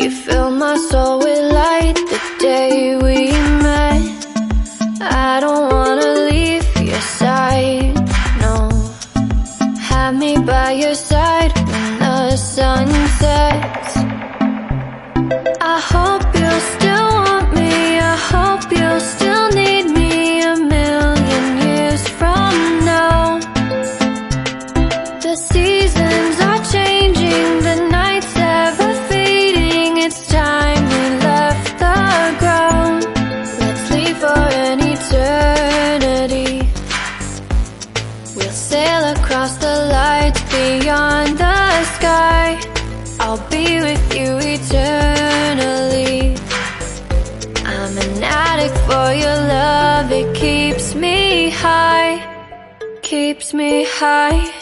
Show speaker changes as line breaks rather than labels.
You fill my soul with light the day we met. I don't wanna leave your side, no. Have me by your side when the sun sets. I hope you'll still want me, I hope you'll still need me a million years from now. The seasons are changing, the nights ever fading. It's time we left the ground. Let's leave for an eternity. We'll sail across the lights beyond the sky. I'll be with you eternally. I'm an addict for your love, it keeps me high, keeps me high.